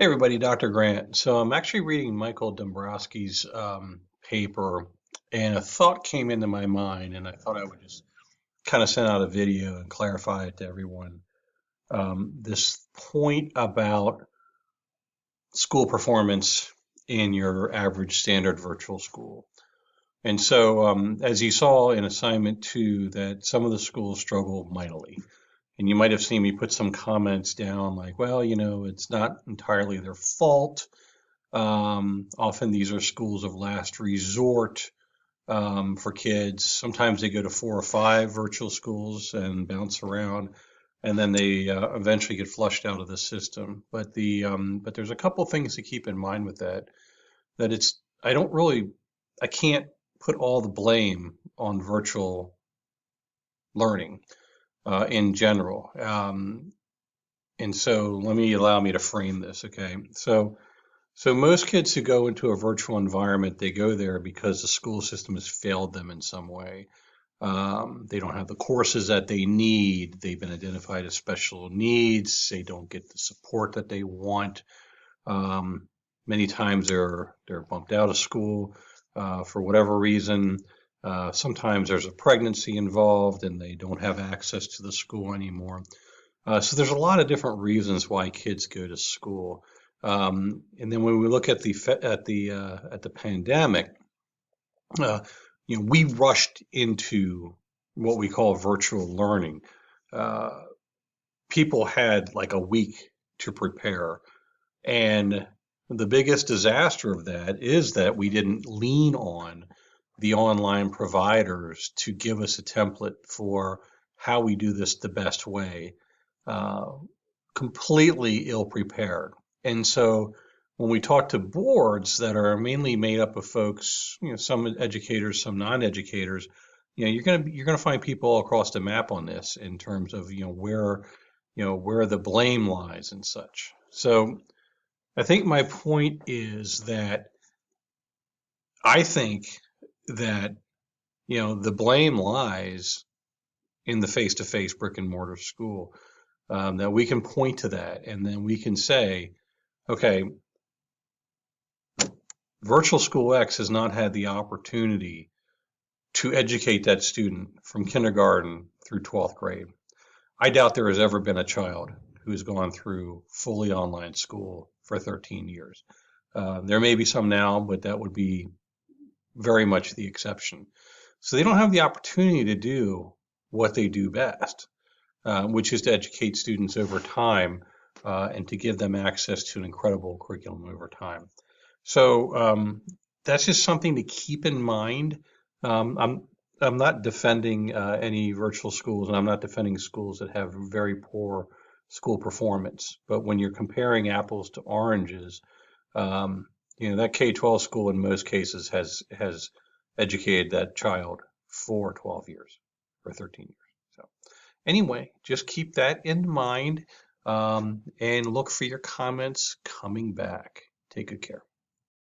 Hey everybody, Dr. Grant. So I'm actually reading Michael Dombrowski's paper, and a thought came into my mind, and I thought I would just kind of send out a video and clarify it to everyone. This point about school performance in your average standard virtual school. And so, as you saw in assignment two, that some of the schools struggle mightily. And you might have seen me put some comments down like, well, it's not entirely their fault. Often these are schools of last resort for kids. Sometimes they go to 4 or 5 virtual schools and bounce around, and then they eventually get flushed out of the system. But there's a couple things to keep in mind with that. That it's I can't put all the blame on virtual learning in general. And so allow me to frame this, okay? So most kids who go into a virtual environment, they go there because the school system has failed them in some way. They don't have the courses that they need. They've been identified as special needs. They don't get the support that they want. Many times they're bumped out of school for whatever reason. Sometimes there's a pregnancy involved and they don't have access to the school anymore. So there's a lot of different reasons why kids go to school. And then when we look at the pandemic, uh, we rushed into what we call virtual learning. Uh, People had like a week to prepare, and the biggest disaster of that is that we didn't lean on the online providers to give us a template for how we do this the best way. Uh, Completely ill prepared. And so when we talk to boards that are mainly made up of folks, some educators, some non-educators, you're gonna find people all across the map on this in terms of where the blame lies and such. So I think my point is that I think that the blame lies in the face-to-face brick and mortar school. That we can point to that, and then we can say, okay, virtual school X has not had the opportunity to educate that student from kindergarten through 12th grade. I doubt there has ever been a child who's gone through fully online school for 13 years. There may be some now, but that would be very much the exception. So they don't have the opportunity to do what they do best, which is to educate students over time and to give them access to an incredible curriculum over time. So that's just something to keep in mind. I'm not defending any virtual schools, and I'm not defending schools that have very poor school performance. But when you're comparing apples to oranges, um, that K-12 school in most cases has educated that child for 12 years or 13 years. So anyway, just keep that in mind and look for your comments coming back. Take good care.